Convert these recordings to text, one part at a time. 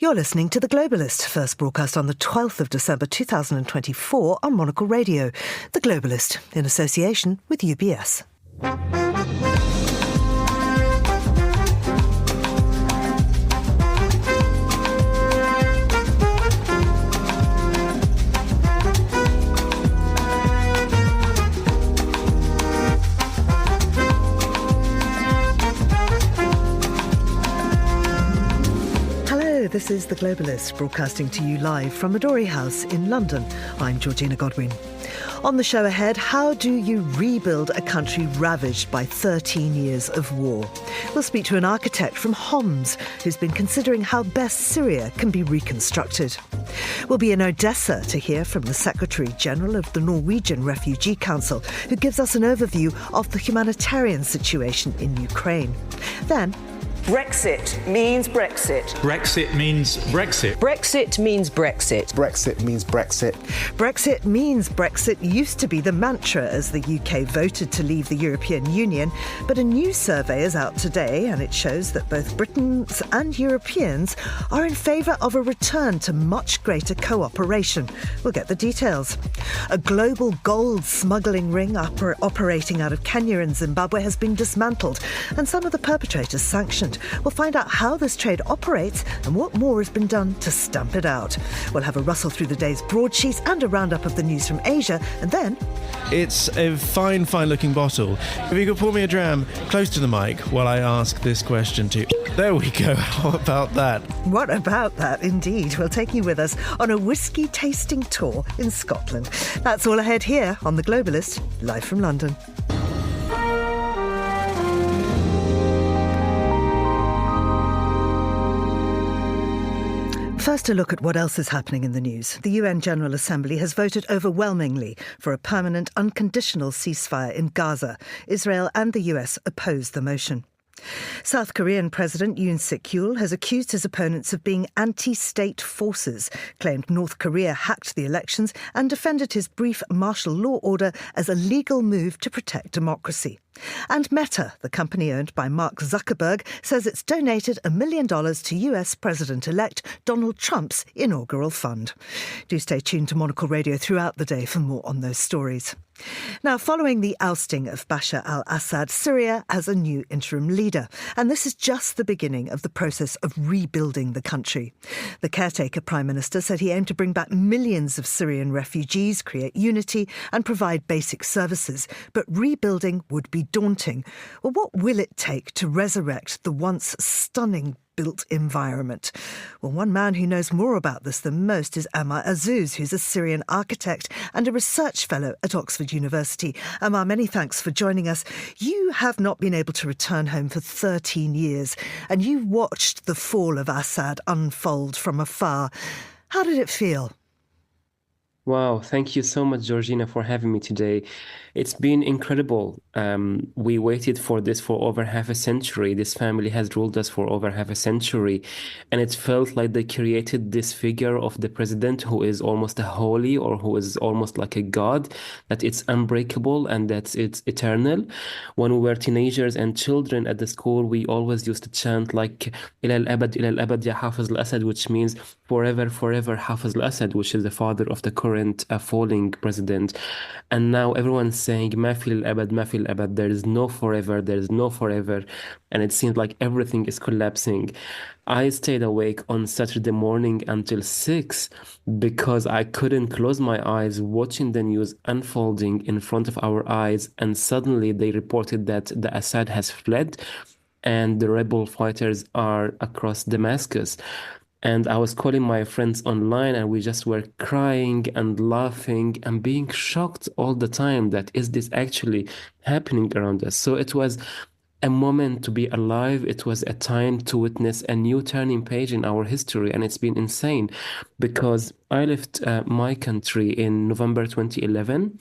You're listening to The Globalist, first broadcast on the 12th of December 2024 on Monocle Radio. The Globalist, in association with UBS. This is The Globalist, broadcasting to you live from Midori House in London. I'm Georgina Godwin. On the show ahead, how do you rebuild a country ravaged by 13 years of war? We'll speak to an architect from Homs who's been considering how best Syria can be reconstructed. We'll be in Odessa to hear from the Secretary-General of the Norwegian Refugee Council, who gives us an overview of the humanitarian situation in Ukraine. Then, Brexit means Brexit. Brexit means Brexit. Brexit means Brexit. Brexit means Brexit. Brexit means Brexit used to be the mantra as the UK voted to leave the European Union, but a new survey is out today and it shows that both Britons and Europeans are in favour of a return to much greater cooperation. We'll get the details. A global gold smuggling ring operating out of Kenya and Zimbabwe has been dismantled and some of the perpetrators sanctioned. We'll find out how this trade operates and what more has been done to stamp it out. We'll have a rustle through the day's broadsheets and a roundup of the news from Asia, and then... It's a fine-looking bottle. If you could pour me a dram close to the mic while I ask this question too. There we go. How about that? What about that, indeed. We'll take you with us on a whiskey tasting tour in Scotland. That's all ahead here on The Globalist, live from London. First, a look at what else is happening in the news. The UN General Assembly has voted overwhelmingly for a permanent, unconditional ceasefire in Gaza. Israel and the US opposed the motion. South Korean President Yoon Suk-yeol has accused his opponents of being anti-state forces, claimed North Korea hacked the elections and defended his brief martial law order as a legal move to protect democracy. And Meta, the company owned by Mark Zuckerberg, says it's donated $1 million to US President-elect Donald Trump's inaugural fund. Do stay tuned to Monocle Radio throughout the day for more on those stories. Now, following the ousting of Bashar al-Assad, Syria has a new interim leader, and this is just the beginning of the process of rebuilding the country. The caretaker Prime Minister said he aimed to bring back millions of Syrian refugees, create unity and provide basic services, but rebuilding would be daunting. Well, what will it take to resurrect the once stunning built environment? Well, one man who knows more about this than most is Amar Azzouz, who's a Syrian architect and a research fellow at Oxford University. Amar, many thanks for joining us. You have not been able to return home for 13 years, and you watched the fall of Assad unfold from afar. How did it feel? Wow, thank you so much, Georgina, for having me today. It's been incredible. We waited for this for over half a century. This family has ruled us for over half a century. And it felt like they created this figure of the president who is almost a holy, or who is almost like a god, that it's unbreakable and that it's eternal. When we were teenagers and children at the school, we always used to chant like ila al-abad ya Hafiz al-Assad, which means forever, forever Hafiz al-Assad, which is the father of the current falling president. And now everyone's saying ma fi al-abad, ma fi al-abad. There is no forever, there is no forever. And it seems like everything is collapsing. I stayed awake on Saturday morning until 6 because I couldn't close my eyes watching the news unfolding in front of our eyes. And suddenly they reported that the Assad has fled and the rebel fighters are across Damascus. And I was calling my friends online and we just were crying and laughing and being shocked all the time that is this actually happening around us. So it was a moment to be alive. It was a time to witness a new turning page in our history. And it's been insane because I left my country in November 2011.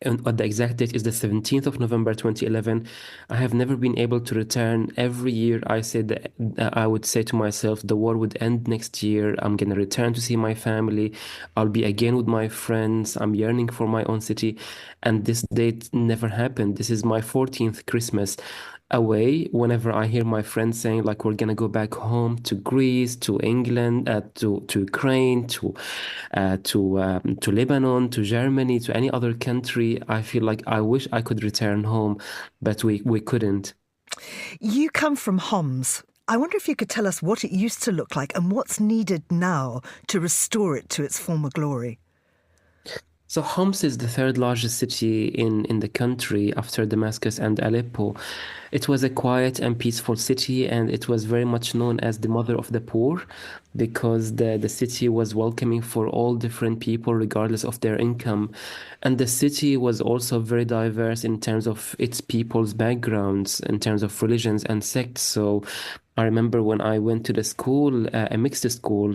And the exact date is the 17th of November 2011. I have never been able to return. Every year I said that I would say to myself, the war would end next year. I'm going to return to see my family. I'll be again with my friends. I'm yearning for my own city. And this date never happened. This is my 14th Christmas away whenever I hear my friends saying like we're gonna go back home to Greece, to England, to Ukraine, to Lebanon, to Germany, to any other country. I feel like I wish I could return home, but we couldn't. You come from Homs. I wonder if you could tell us what it used to look like and what's needed now to restore it to its former glory. So Homs is the third largest city in the country after Damascus and Aleppo. It was a quiet and peaceful city, and it was very much known as the mother of the poor because the city was welcoming for all different people, regardless of their income. And the city was also very diverse in terms of its people's backgrounds, in terms of religions and sects. So I remember when I went to the school, a mixed school,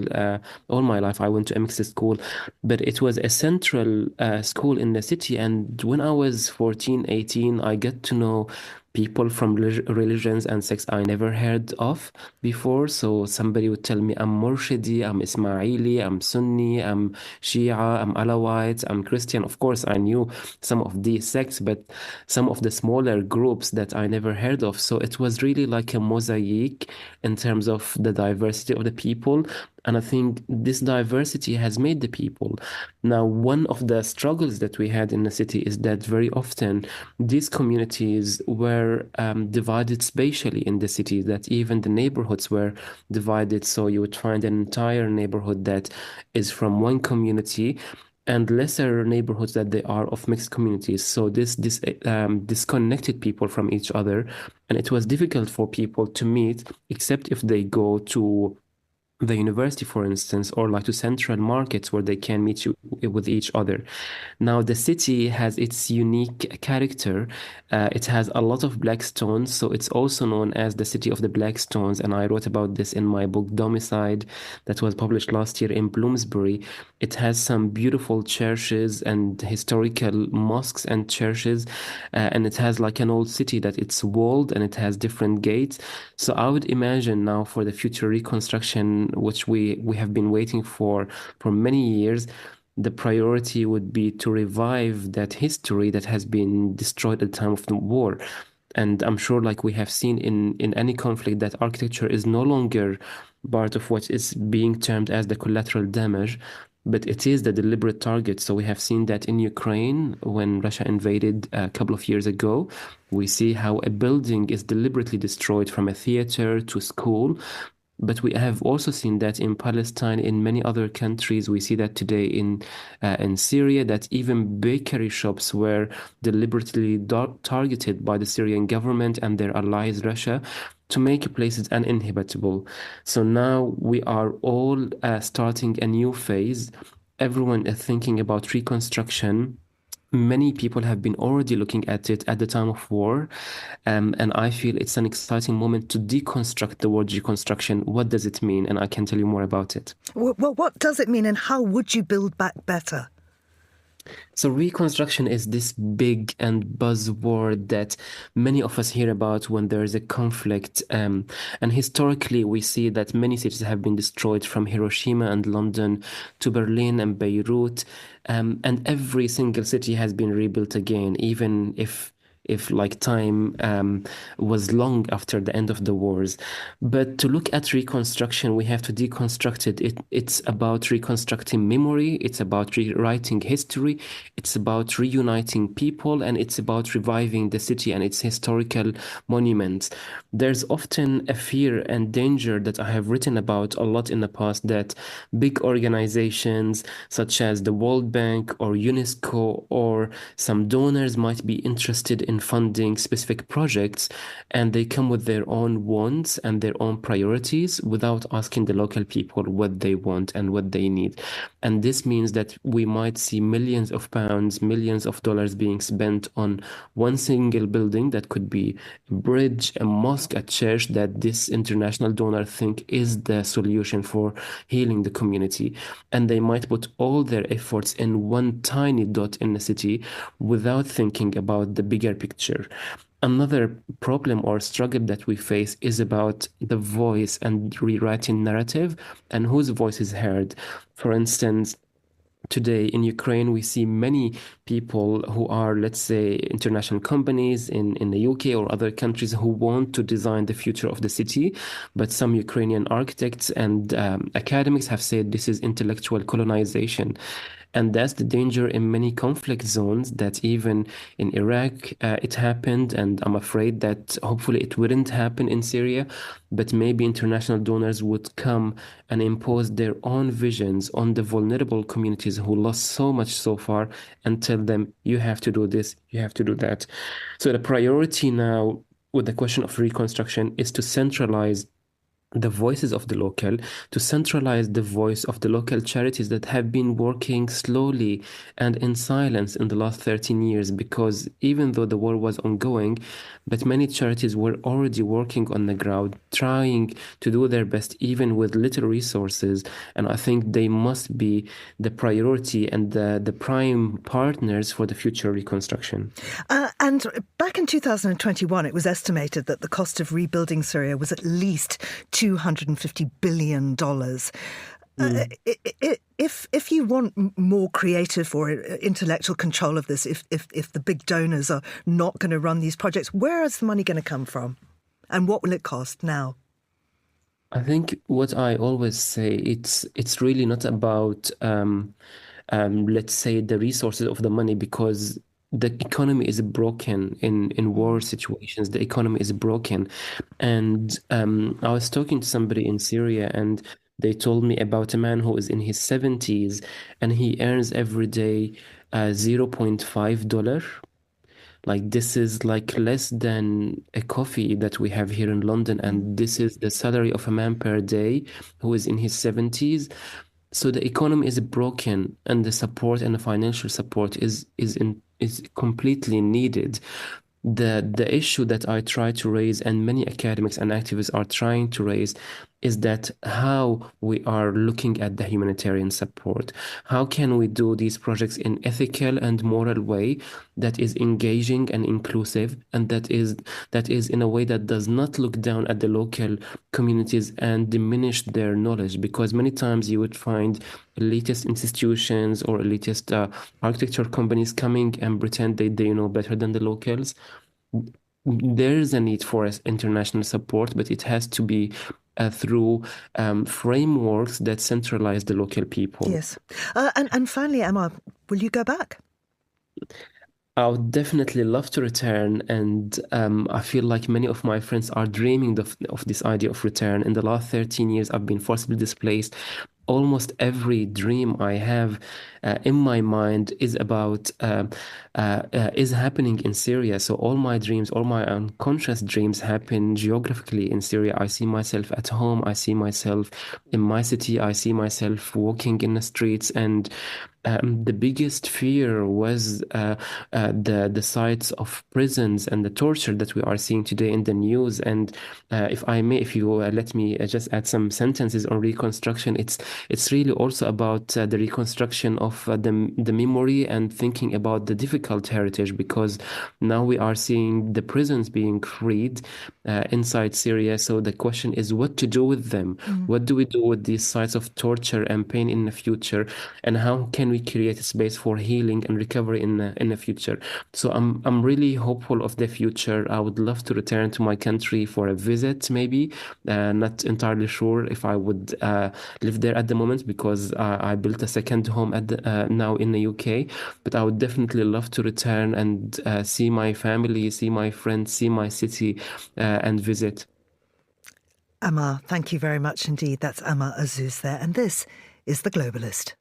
all my life I went to a mixed school, but it was a central school in the city. And when I was 14, 18, I got to know people from religions and sects I never heard of before. So somebody would tell me, I'm Murshidi, I'm Ismaili, I'm Sunni, I'm Shia, I'm Alawite, I'm Christian. Of course, I knew some of these sects, but some of the smaller groups that I never heard of. So it was really like a mosaic in terms of the diversity of the people. And I think this diversity has made the people. Now, one of the struggles that we had in the city is that very often these communities were divided spatially in the city, that even the neighborhoods were divided. So you would find an entire neighborhood that is from one community and lesser neighborhoods that they are of mixed communities. So this disconnected people from each other. And it was difficult for people to meet, except if they go to the university, for instance, or like to central markets where they can meet with each other. Now, the city has its unique character. It has a lot of black stones, so it's also known as the city of the black stones. And I wrote about this in my book Domicide that was published last year in Bloomsbury. It has some beautiful churches and historical mosques and churches, and it has like an old city that it's walled and it has different gates. So I would imagine now for the future reconstruction, which we have been waiting for many years, the priority would be to revive that history that has been destroyed at the time of the war. And I'm sure, like we have seen in any conflict, that architecture is no longer part of what is being termed as the collateral damage, but it is the deliberate target. So we have seen that in Ukraine when Russia invaded a couple of years ago. We see how a building is deliberately destroyed, from a theater to school. But we have also seen that in Palestine, in many other countries. We see that today in Syria, that even bakery shops were deliberately targeted by the Syrian government and their allies, Russia, to make places uninhabitable. So now we are all starting a new phase. Everyone is thinking about reconstruction. Many people have been already looking at it at the time of war, and I feel it's an exciting moment to deconstruct the word reconstruction. What does it mean? And I can tell you more about it. Well, what does it mean, and how would you build back better? So reconstruction is this big and buzzword that many of us hear about when there is a conflict. And historically, we see that many cities have been destroyed, from Hiroshima and London to Berlin and Beirut. And every single city has been rebuilt again, even if like time was long after the end of the wars. But to look at reconstruction, we have to deconstruct it. It's about reconstructing memory, it's about rewriting history, it's about reuniting people, and it's about reviving the city and its historical monuments. There's often a fear and danger that I have written about a lot in the past, that big organizations such as the World Bank or UNESCO or some donors might be interested in funding specific projects, and they come with their own wants and their own priorities without asking the local people what they want and what they need. And this means that we might see millions of pounds, millions of dollars being spent on one single building that could be a bridge, a mosque, a church, that this international donor think is the solution for healing the community. And they might put all their efforts in one tiny dot in the city without thinking about the bigger picture. Another problem or struggle that we face is about the voice and rewriting narrative and whose voice is heard. For instance, today in Ukraine, we see many people who are, let's say, international companies in the UK or other countries who want to design the future of the city. But some Ukrainian architects and academics have said this is intellectual colonization. And that's the danger in many conflict zones, that even in Iraq it happened, and I'm afraid that hopefully it wouldn't happen in Syria, but maybe international donors would come and impose their own visions on the vulnerable communities who lost so much so far and tell them, you have to do this, you have to do that. So the priority now with the question of reconstruction is to centralize the voices of the local, to centralize the voice of the local charities that have been working slowly and in silence in the last 13 years, because even though the war was ongoing, but many charities were already working on the ground, trying to do their best, even with little resources. And I think they must be the priority and the prime partners for the future reconstruction. And back in 2021, it was estimated that the cost of rebuilding Syria was at least $250 billion. If you want more creative or intellectual control of this, if the big donors are not going to run these projects, where is the money going to come from? And what will it cost now? I think what I always say, it's really not about, let's say, the resources of the money, because the economy is broken in war situations. The economy is broken. And I was talking to somebody in Syria, and they told me about a man who is in his 70s, and he earns every day $0.5. Like, this is like less than a coffee that we have here in London. And this is the salary of a man per day who is in his 70s. So the economy is broken, and the support and the financial support is completely needed. The issue that I try to raise, and many academics and activists are trying to raise, is that how we are looking at the humanitarian support. How can we do these projects in ethical and moral way that is engaging and inclusive, and that is in a way that does not look down at the local communities and diminish their knowledge? Because many times you would find elitist institutions or elitist architecture companies coming and pretend they know better than the locals. There is a need for international support, but it has to be through frameworks that centralize the local people. Yes. And finally, Emma, will you go back? I would definitely love to return, and I feel like many of my friends are dreaming of this idea of return. In the last 13 years, I've been forcibly displaced. Almost every dream I have in my mind is about is happening in Syria. So all my dreams, all my unconscious dreams happen geographically in Syria. I see myself at home. I see myself in my city. I see myself walking in the streets. And the biggest fear was the sites of prisons and the torture that we are seeing today in the news. And if you let me just add some sentences on reconstruction, it's really also about the reconstruction of the memory and thinking about the difficult heritage, because now we are seeing the prisons being freed inside Syria. So the question is what to do with them. What do we do with these sites of torture and pain in the future, and how can we create a space for healing and recovery in the future? So I'm really hopeful of the future. I would love to return to my country for a visit, maybe. Not entirely sure if I would live there at the moment, because I built a second home now in the UK. But I would definitely love to return and see my family, see my friends, see my city, and visit. Emma, thank you very much indeed. That's Emma Azouz there. And this is The Globalist.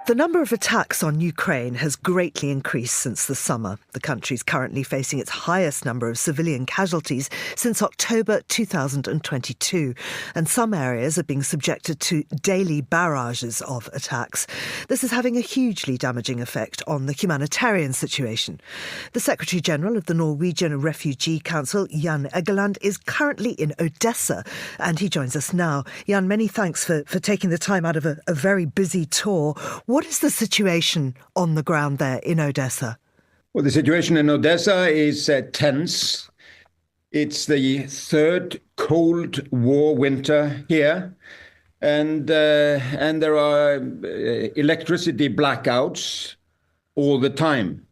The number of attacks on Ukraine has greatly increased since the summer. The country is currently facing its highest number of civilian casualties since October 2022, and some areas are being subjected to daily barrages of attacks. This is having a hugely damaging effect on the humanitarian situation. The Secretary-General of the Norwegian Refugee Council, Jan Egeland, is currently in Odessa, and he joins us now. Jan, many thanks for taking the time out of a very busy tour. What is the situation on the ground there in Odessa? Well, the situation in Odessa is tense. It's the third Cold War winter here, and there are electricity blackouts all the time.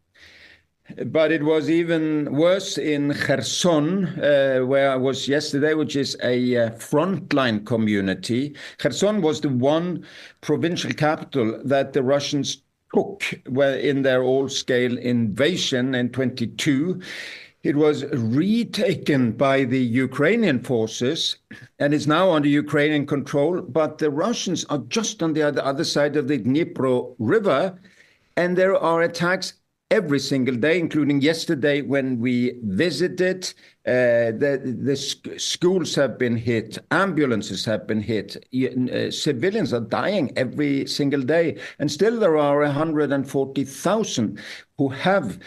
But it was even worse in Kherson, where I was yesterday, which is a frontline community. Kherson was the one provincial capital that the Russians took in their all-scale invasion in 22. It was retaken by the Ukrainian forces and is now under Ukrainian control. But the Russians are just on the other side of the Dnipro River, and there are attacks every single day, including yesterday when we visited. The schools have been hit, ambulances have been hit, civilians are dying every single day, and still there are 140,000 who have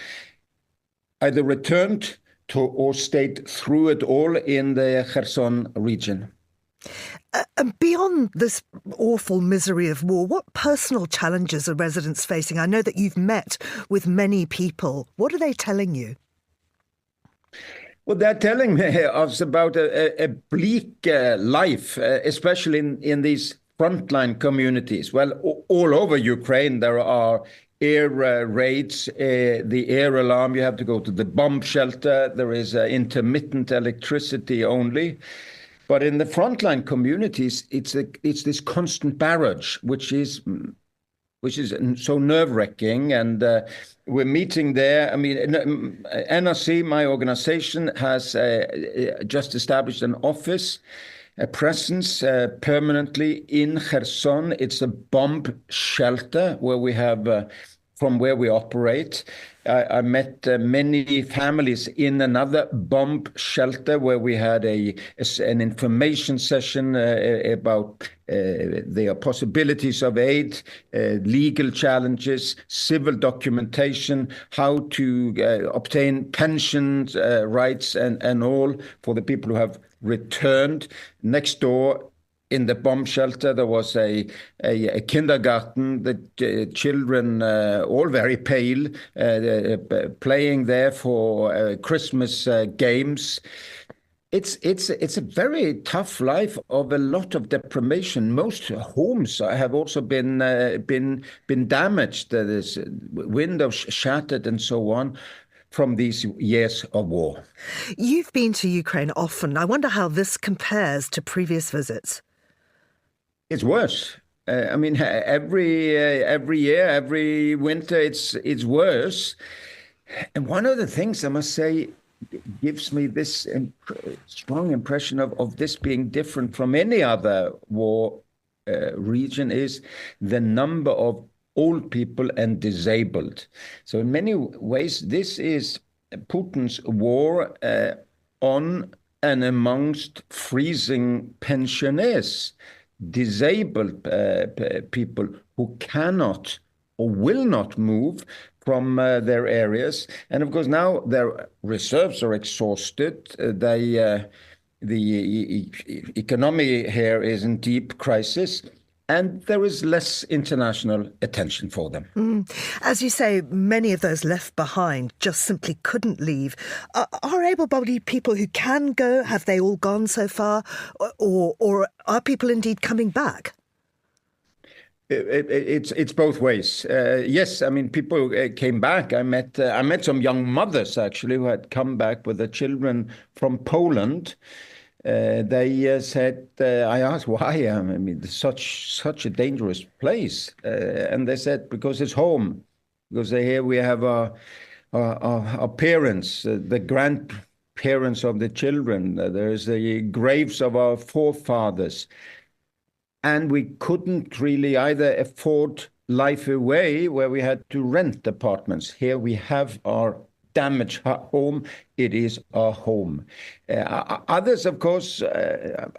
either returned to or stayed through it all in the Kherson region. And beyond this awful misery of war, what personal challenges are residents facing? I know that you've met with many people. What are they telling you? Well, they're telling us about a bleak life, especially in these frontline communities. Well, all over Ukraine, there are air raids, the air alarm, you have to go to the bomb shelter. There is intermittent electricity only. But in the frontline communities, it's this constant barrage, which is so nerve-wracking. And we're meeting there. I mean, NRC, my organization, has just established an office, a presence permanently in Kherson. It's a bomb shelter where we have, from where we operate. I met many families in another bomb shelter where we had an information session about the possibilities of aid, legal challenges, civil documentation, how to obtain pensions rights and all for the people who have returned. Next door, in the bomb shelter, there was a kindergarten, the children, all very pale, playing there for Christmas games. It's a very tough life of a lot of deprivation. Most homes have also been damaged. There's windows shattered and so on from these years of war. You've been to Ukraine often. I wonder how this compares to previous visits. It's worse. I mean, every year, every winter, it's worse. And one of the things I must say gives me this strong impression of this being different from any other war region is the number of old people and disabled. So in many ways, this is Putin's war on and amongst freezing pensioners, disabled people who cannot or will not move from their areas. And of course, now their reserves are exhausted. The economy here is in deep crisis, and there is less international attention for them. As you say, many of those left behind just simply couldn't leave. Are able-bodied people who can go, have they all gone so far? Or are people indeed coming back? It's both ways. Yes, I mean, people came back. I met some young mothers, actually, who had come back with their children from Poland. They said, I asked why. I mean, it's such a dangerous place. And they said, because it's home. Because here we have our parents, the grandparents of the children. There's the graves of our forefathers. And we couldn't really either afford life away where we had to rent apartments. Here we have our damaged home. It is our home. Others, of course,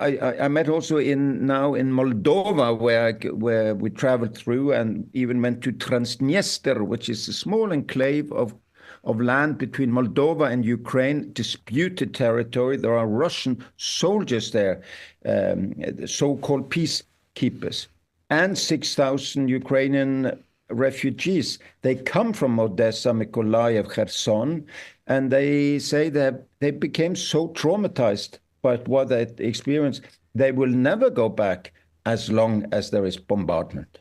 I met also now in Moldova, where we traveled through and even went to Transnistria, which is a small enclave of land between Moldova and Ukraine, disputed territory. There are Russian soldiers there, so-called peacekeepers, and 6,000 Ukrainian refugees. They come from Odessa, Mykolaiv, Kherson, and they say that they became so traumatized but what they experience, they will never go back as long as there is bombardment.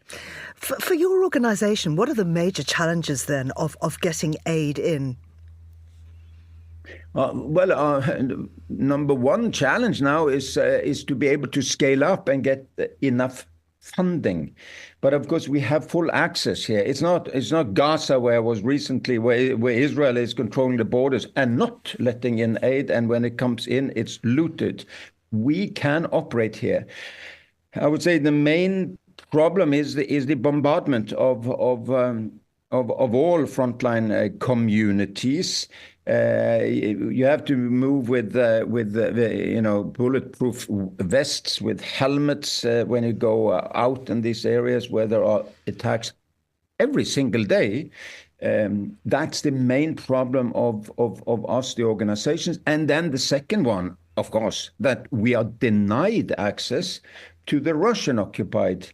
For your organisation, what are the major challenges then of getting aid in? Number one challenge now is to be able to scale up and get enough funding. But of course, we have full access here. It's not Gaza, where I was recently, where Israel is controlling the borders and not letting in aid, and when it comes in, it's looted. We can operate here. I would say the main problem is the bombardment of all frontline communities. You have to move with bulletproof vests, with helmets when you go out in these areas where there are attacks every single day. That's the main problem of us, the organizations. And then the second one, of course, that we are denied access to the Russian-occupied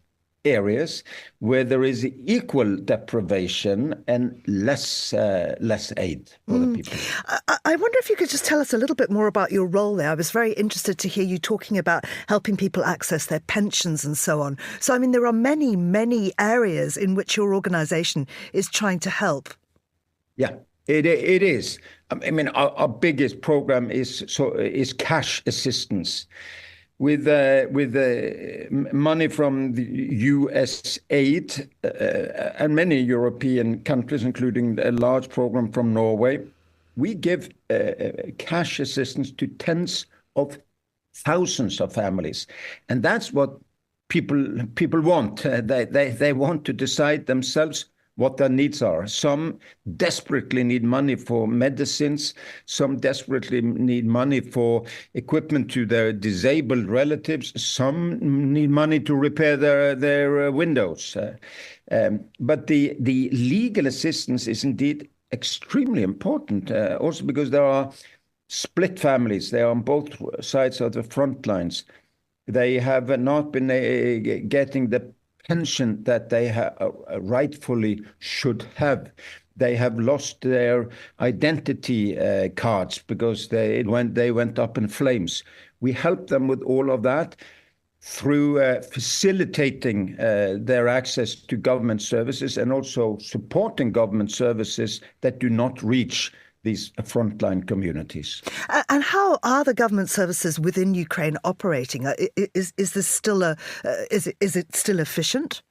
areas where there is equal deprivation and less aid for the people. I wonder if you could just tell us a little bit more about your role there. I was very interested to hear you talking about helping people access their pensions and so on. So, I mean, there are many, many areas in which your organisation is trying to help. Yeah, it is. I mean, our biggest program is cash assistance. With money from the US aid and many European countries, including a large program from Norway, we give cash assistance to tens of thousands of families, and that's what people want. They want to decide themselves what their needs are. Some desperately need money for medicines. Some desperately need money for equipment to their disabled relatives. Some need money to repair their windows. But the legal assistance is indeed extremely important, also because there are split families. They are on both sides of the front lines. They have not been getting the pension that they rightfully should have. They have lost their identity cards because they went up in flames. We help them with all of that through facilitating their access to government services and also supporting government services that do not reach these frontline communities. And how are the government services within Ukraine operating? Is this still is it still efficient?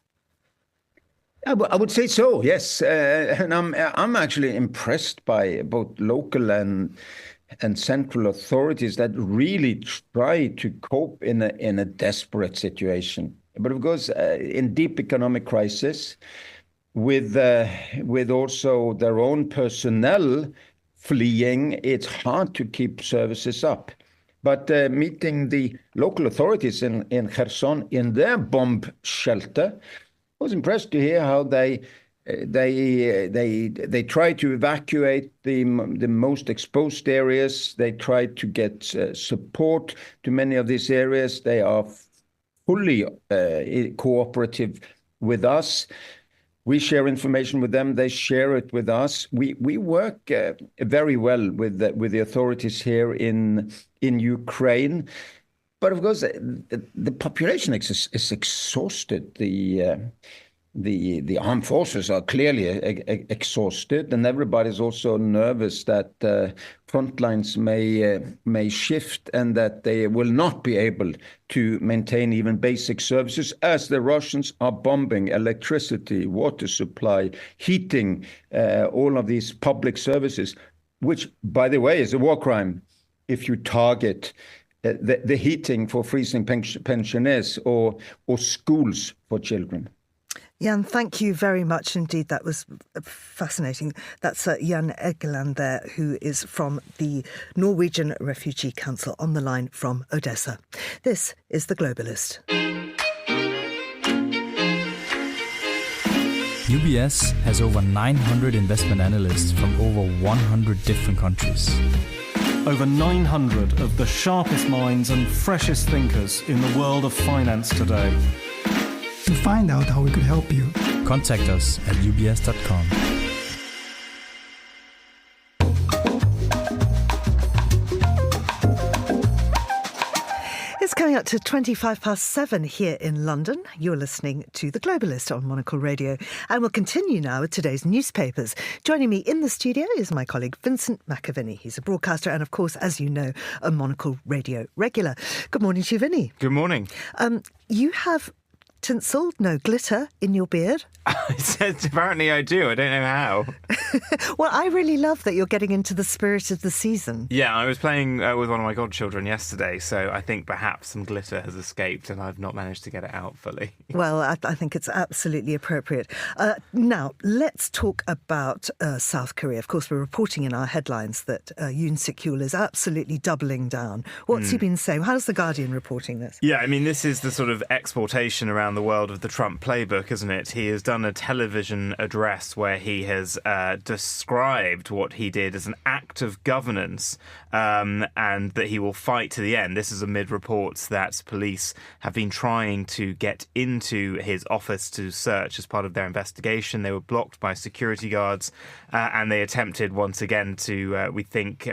I would say so, yes. And I'm actually impressed by both local and central authorities that really try to cope in a desperate situation. But of course, in deep economic crisis, with also their own personnel fleeing, it's hard to keep services up. But meeting the local authorities in Kherson in their bomb shelter, I was impressed to hear how they try to evacuate the most exposed areas. They try to get support to many of these areas. They are fully cooperative with us. We share information with them. They share it with us. We work very well with the authorities here in Ukraine. But of course, the population is exhausted. The armed forces are clearly exhausted, and everybody's also nervous that front lines may shift and that they will not be able to maintain even basic services as the Russians are bombing electricity, water supply, heating, all of these public services, which, by the way, is a war crime if you target the heating for freezing pensioners or schools for children. Jan, thank you very much indeed. That was fascinating. That's Jan Egeland there, who is from the Norwegian Refugee Council, on the line from Odessa. This is The Globalist. UBS has over 900 investment analysts from over 100 different countries. Over 900 of the sharpest minds and freshest thinkers in the world of finance today. To find out how we could help you, contact us at ubs.com. It's coming up to 7:25 here in London. You're listening to The Globalist on Monocle Radio. And we'll continue now with today's newspapers. Joining me in the studio is my colleague Vincent McAviney. He's a broadcaster and, of course, as you know, a Monocle Radio regular. Good morning to you, Vinny. Good morning. You have tinsel, no glitter, in your beard. Apparently I do. I don't know how. Well, I really love that you're getting into the spirit of the season. Yeah, I was playing with one of my godchildren yesterday, so I think perhaps some glitter has escaped and I've not managed to get it out fully. Well, I think it's absolutely appropriate. Now, let's talk about South Korea. Of course, we're reporting in our headlines that Yoon Suk-yeol is absolutely doubling down. What's he been saying? How's The Guardian reporting this? Yeah, I mean, this is the sort of exportation around the world of the Trump playbook, isn't it? He has done a television address where he has described what he did as an act of governance and that he will fight to the end. This is amid reports that police have been trying to get into his office to search as part of their investigation. They were blocked by security guards and they attempted once again to, we think,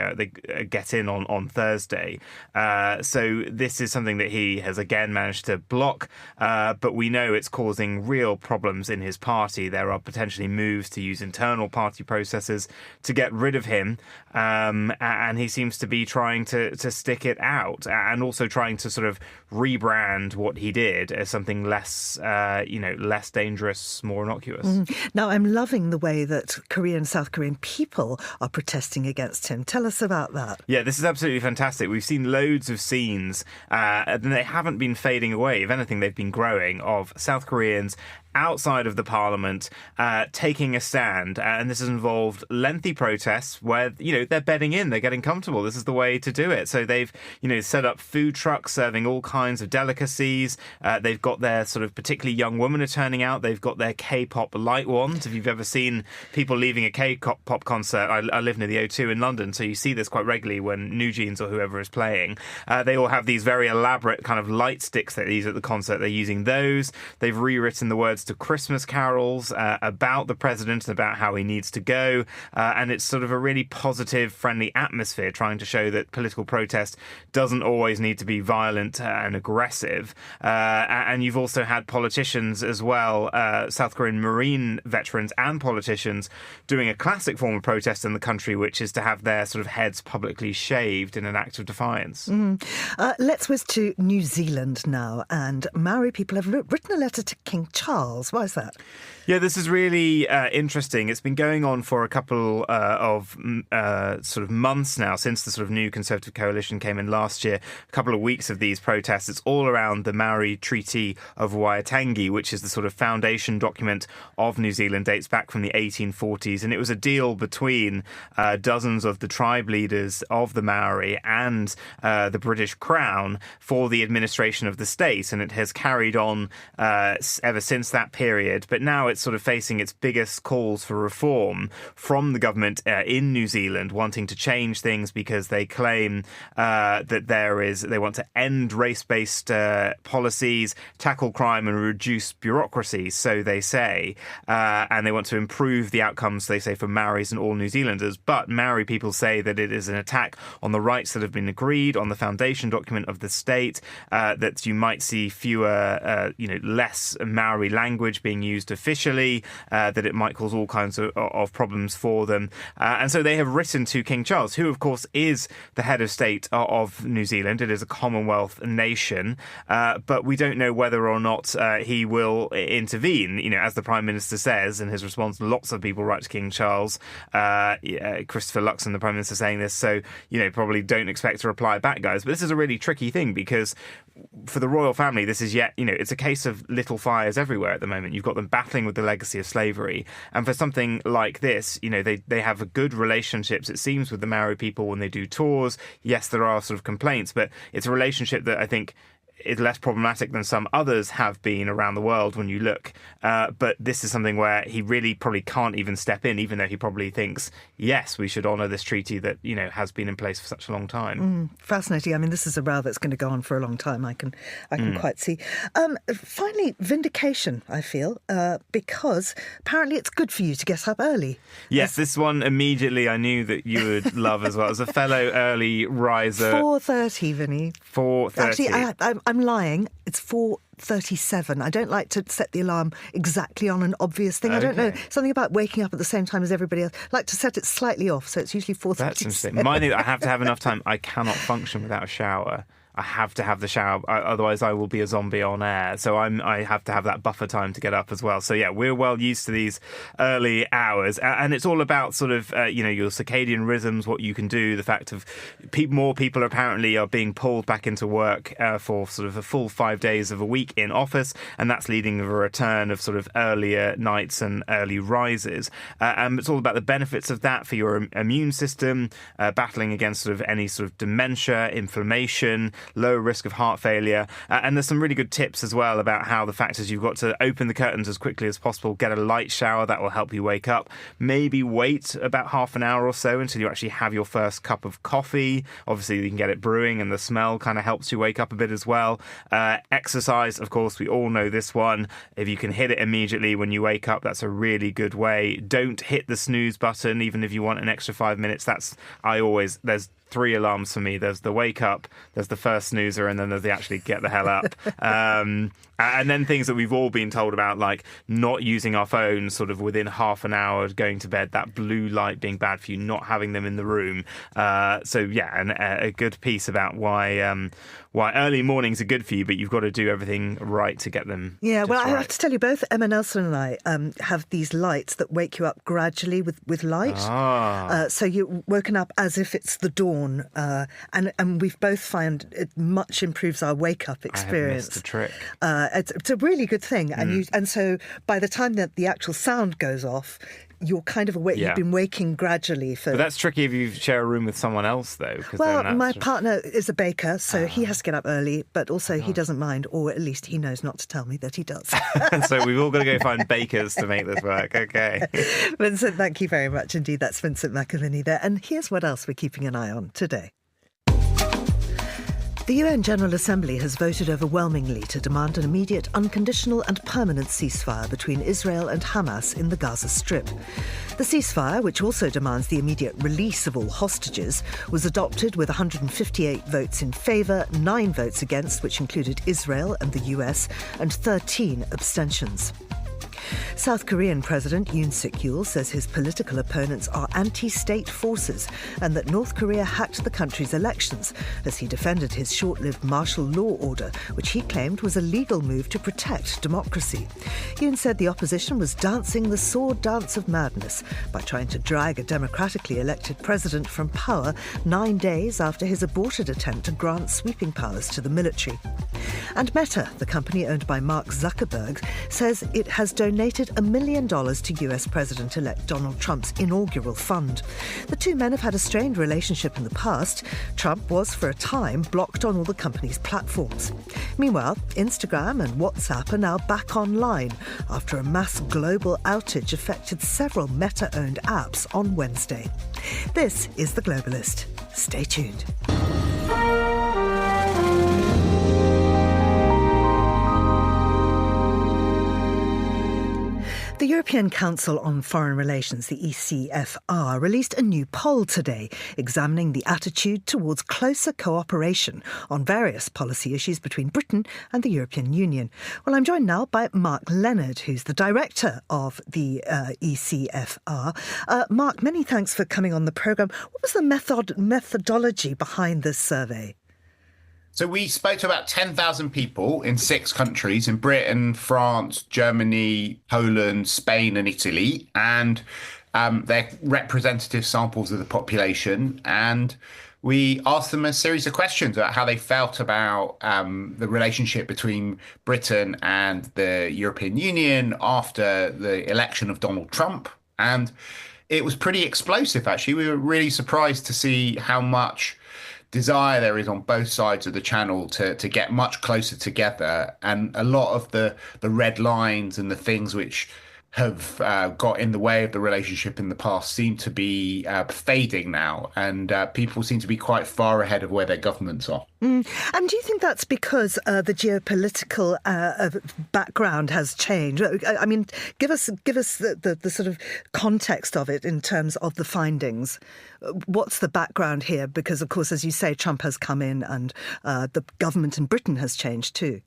get in on Thursday. So this is something that he has again managed to block, but we know it's causing real problems in his party. There are potentially moves to use internal party processes to get rid of him, and he seems to be trying to stick it out and also trying to sort of rebrand what he did as something less, less dangerous, more innocuous. Now, I'm loving the way that Korean, South Korean people are protesting against him. Tell us about that. Yeah, this is absolutely fantastic. We've seen loads of scenes, and they haven't been fading away. If anything, they've been growing, of South Koreans outside of the parliament taking a stand, and this has involved lengthy protests where they're bedding in, they're getting comfortable. This is the way to do it. So they've set up food trucks serving all kinds of delicacies. They've got their sort of particularly young women are turning out. They've got their K-pop light wands. If you've ever seen people leaving a K-pop concert, I live near the O2 in London, so you see this quite regularly when New Jeans or whoever is playing. They all have these very elaborate kind of light sticks that they use at the concert. They're using those. They've rewritten the words to Christmas carols about the president and about how he needs to go, and it's sort of a really positive, friendly atmosphere, trying to show that political protest doesn't always need to be violent and aggressive. And you've also had politicians as well, South Korean Marine veterans and politicians, doing a classic form of protest in the country, which is to have their sort of heads publicly shaved in an act of defiance. Let's whiz to New Zealand now, and Maori people have written a letter to King Charles. Why is that? Yeah, this is really interesting. It's been going on for a couple of sort of months now, since the sort of new Conservative coalition came in last year. A couple of weeks of these protests. It's all around the Maori Treaty of Waitangi, which is the sort of foundation document of New Zealand, dates back from the 1840s. And it was a deal between dozens of the tribe leaders of the Maori and the British Crown for the administration of the state. And it has carried on ever since that period. But now it's sort of facing its biggest calls for reform from the government in New Zealand, wanting to change things because they claim that they want to end race-based policies, tackle crime and reduce bureaucracy, so they say, and they want to improve the outcomes, they say, for Maoris and all New Zealanders. But Maori people say that it is an attack on the rights that have been agreed on the foundation document of the state, that you might see fewer, less Maori language being used officially, that it might cause all kinds of problems for them. And so they have written to King Charles, who, of course, is the head of state of New Zealand. It is a Commonwealth nation, but we don't know whether or not he will intervene. As the Prime Minister says in his response, lots of people write to King Charles. Christopher Luxon, the Prime Minister, saying this, so, probably don't expect a reply back, guys. But this is a really tricky thing because for the royal family, this is it's a case of little fires everywhere at the moment. You've got them battling with the legacy of slavery. And for something like this, they have good relationships, it seems, with the Maori people when they do tours. Yes, there are sort of complaints, but it's a relationship that I think is less problematic than some others have been around the world when you look. But this is something where he really probably can't even step in, even though he probably thinks, yes, we should honour this treaty that, has been in place for such a long time. Fascinating. I mean, this is a row that's going to go on for a long time. I can quite see. Finally, vindication, I feel, because apparently it's good for you to get up early. Yes, this one immediately I knew that you would love as well. As a fellow early riser. 4:30, Vinny. 4:30. Actually, I'm lying. It's 4:37. I don't like to set the alarm exactly on an obvious thing. I don't know. Something about waking up at the same time as everybody else. I like to set it slightly off, so it's usually 4:37. That's interesting. Mine is I have to have enough time. I cannot function without a shower. I have to have the shower, otherwise I will be a zombie on air. So I have to have that buffer time to get up as well. So yeah, we're well used to these early hours, and it's all about sort of your circadian rhythms, what you can do. The fact of more people apparently are being pulled back into work for sort of a full 5 days of a week in office, and that's leading to a return of sort of earlier nights and early rises. And it's all about the benefits of that for your immune system, battling against sort of any sort of dementia, inflammation, low risk of heart failure. And there's some really good tips as well about how the fact is you've got to open the curtains as quickly as possible, get a light shower, that will help you wake up. Maybe wait about half an hour or so until you actually have your first cup of coffee. Obviously, you can get it brewing and the smell kind of helps you wake up a bit as well. Exercise, of course, we all know this one. If you can hit it immediately when you wake up, that's a really good way. Don't hit the snooze button, even if you want an extra 5 minutes. There's 3 alarms for me. There's the wake up, there's the first snoozer, and then there's the actually get the hell up. And then things that we've all been told about, like not using our phones sort of within half an hour of going to bed, that blue light being bad for you, not having them in the room. So yeah, and a good piece about why early mornings are good for you, but you've got to do everything right to get them. Yeah, well, right. I have to tell you, both Emma Nelson and I have these lights that wake you up gradually with light. So you're woken up as if it's the dawn, and we've both found it much improves our wake-up experience. I have missed the trick. It's a really good thing, and so by the time that the actual sound goes off, you're kind of awake. Yeah. You've been waking gradually for. But that's tricky if you share a room with someone else, though. Well, my partner is a baker, so he has to get up early, but also he doesn't mind, or at least he knows not to tell me that he does. So we've all got to go find bakers to make this work. Okay. Vincent, thank you very much indeed. That's Vincent McAviney there. And here's what else we're keeping an eye on today. The UN General Assembly has voted overwhelmingly to demand an immediate, unconditional and permanent ceasefire between Israel and Hamas in the Gaza Strip. The ceasefire, which also demands the immediate release of all hostages, was adopted with 158 votes in favour, 9 votes against, which included Israel and the US, and 13 abstentions. South Korean President Yoon Suk-yeol says his political opponents are anti-state forces and that North Korea hacked the country's elections as he defended his short-lived martial law order, which he claimed was a legal move to protect democracy. Yoon said the opposition was dancing the sword dance of madness by trying to drag a democratically elected president from power 9 days after his aborted attempt to grant sweeping powers to the military. And Meta, the company owned by Mark Zuckerberg, says it has donated $1 million to US President-elect Donald Trump's inaugural fund. The two men have had a strained relationship in the past. Trump was, for a time, blocked on all the company's platforms. Meanwhile, Instagram and WhatsApp are now back online after a mass global outage affected several Meta-owned apps on Wednesday. This is The Globalist. Stay tuned. The European Council on Foreign Relations, the ECFR, released a new poll today examining the attitude towards closer cooperation on various policy issues between Britain and the European Union. Well, I'm joined now by Mark Leonard, who's the director of the ECFR. Mark, many thanks for coming on the programme. What was the methodology behind this survey? So we spoke to about 10,000 people in 6 countries, in Britain, France, Germany, Poland, Spain and Italy. And they're representative samples of the population. And we asked them a series of questions about how they felt about the relationship between Britain and the European Union after the election of Donald Trump. And it was pretty explosive, actually. We were really surprised to see how much desire there is on both sides of the channel to get much closer together. And a lot of the red lines and the things which have got in the way of the relationship in the past seem to be fading now, and people seem to be quite far ahead of where their governments are. And do you think that's because the geopolitical background has changed? I mean, give us the sort of context of it in terms of the findings. What's the background here? Because, of course, as you say, Trump has come in and the government in Britain has changed too.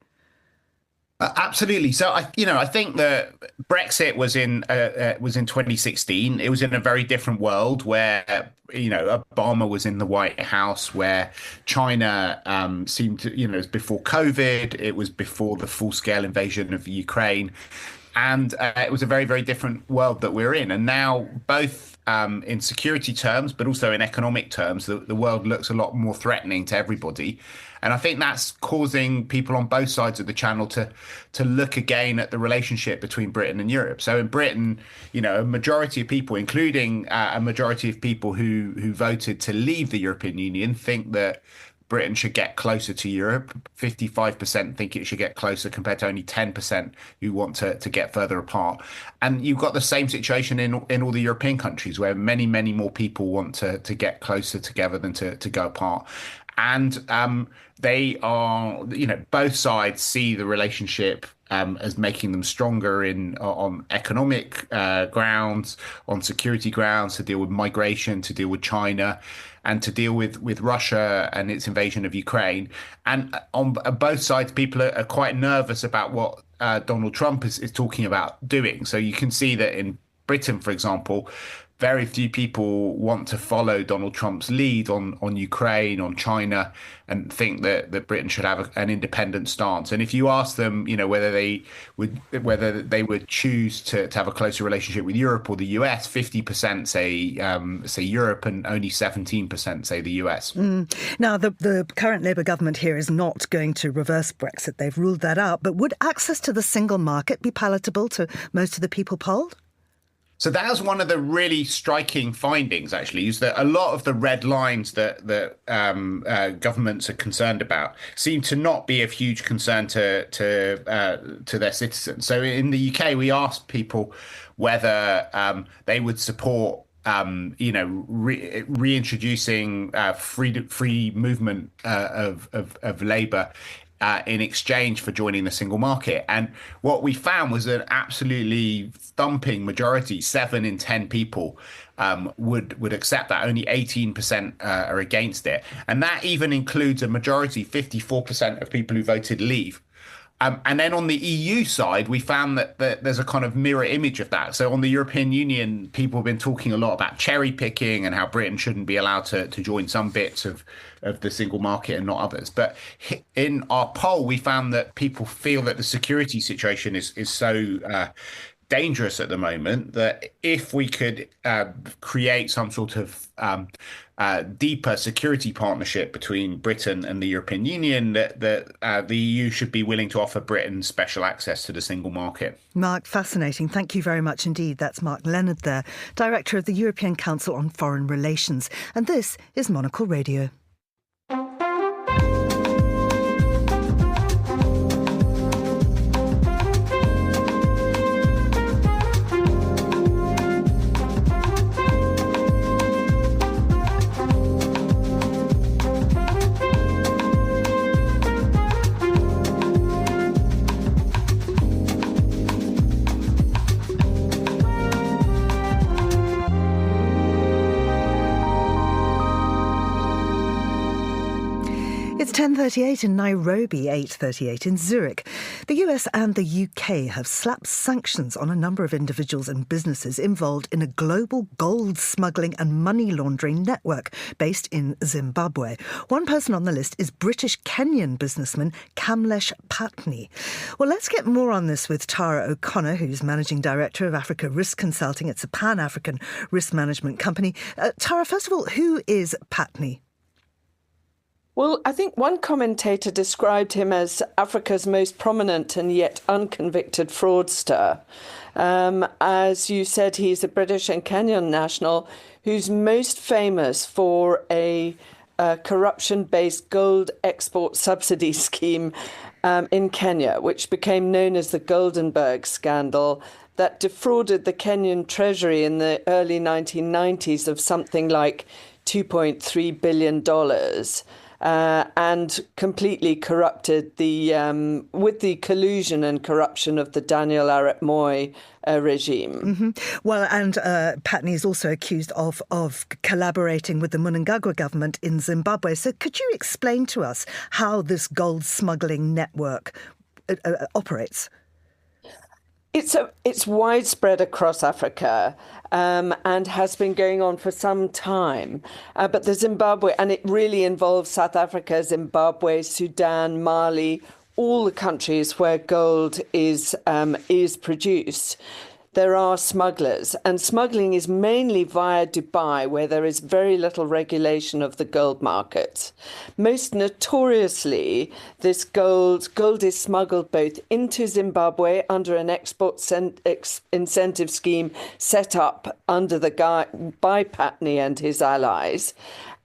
Absolutely. So I think that Brexit was in 2016. It was in a very different world where Obama was in the White House, where China seemed to it was before COVID. It was before the full scale invasion of Ukraine, and it was a very, very different world that we're in. And now, both in security terms, but also in economic terms, the world looks a lot more threatening to everybody. And I think that's causing people on both sides of the channel to look again at the relationship between Britain and Europe. So in Britain, a majority of people, including a majority of people who voted to leave the European Union, think that Britain should get closer to Europe. 55% think it should get closer, compared to only 10% who want to get further apart. And you've got the same situation in all the European countries, where many, many more people want to get closer together than to go apart. And they are, both sides see the relationship as making them stronger on economic grounds, on security grounds, to deal with migration, to deal with China, and to deal with Russia and its invasion of Ukraine. And on both sides, people are quite nervous about what Donald Trump is talking about doing. So you can see that in Britain, for example, very few people want to follow Donald Trump's lead on Ukraine, on China, and think that Britain should have an independent stance. And if you ask them, whether they would choose to have a closer relationship with Europe or the US, 50% say Europe, and only 17% say the US. Now, the current Labour government here is not going to reverse Brexit. They've ruled that out. But would access to the single market be palatable to most of the people polled? So that was one of the really striking findings, actually, is that a lot of the red lines that governments are concerned about seem to not be of huge concern to their citizens. So in the UK, we asked people whether they would support reintroducing free movement of labour in exchange for joining the single market. And what we found was an absolutely thumping majority, 7 in 10 people would accept that. Only 18% are against it. And that even includes a majority, 54% of people who voted leave. And then on the EU side, we found that there's a kind of mirror image of that. So on the European Union, people have been talking a lot about cherry picking and how Britain shouldn't be allowed to join some bits of the single market and not others. But in our poll, we found that people feel that the security situation is so dangerous at the moment that if we could create some sort of deeper security partnership between Britain and the European Union, that the EU should be willing to offer Britain special access to the single market. Mark, fascinating. Thank you very much indeed. That's Mark Leonard there, Director of the European Council on Foreign Relations. And this is Monocle Radio. It's 10:38 in Nairobi, 8:38 in Zurich. The US and the UK have slapped sanctions on a number of individuals and businesses involved in a global gold smuggling and money laundering network based in Zimbabwe. One person on the list is British-Kenyan businessman Kamlesh Patni. Well, let's get more on this with Tara O'Connor, who's Managing Director of Africa Risk Consulting. It's a Pan-African risk management company. Tara, first of all, who is Patni? Well, I think one commentator described him as Africa's most prominent and yet unconvicted fraudster. As you said, he's a British and Kenyan national who's most famous for a corruption-based gold export subsidy scheme in Kenya, which became known as the Goldenberg scandal, that defrauded the Kenyan treasury in the early 1990s of something like $2.3 billion. And completely corrupted with the collusion and corruption of the Daniel Arap Moi regime. Mm-hmm. Well, and Patney is also accused of collaborating with the Mnangagwa government in Zimbabwe. So could you explain to us how this gold smuggling network operates? It's widespread across Africa and has been going on for some time. But the Zimbabwe, and it really involves South Africa, Zimbabwe, Sudan, Mali, all the countries where gold is produced. There are smugglers, and smuggling is mainly via Dubai, where there is very little regulation of the gold market. Most notoriously, this gold is smuggled both into Zimbabwe under an export incentive scheme set up by Patney and his allies,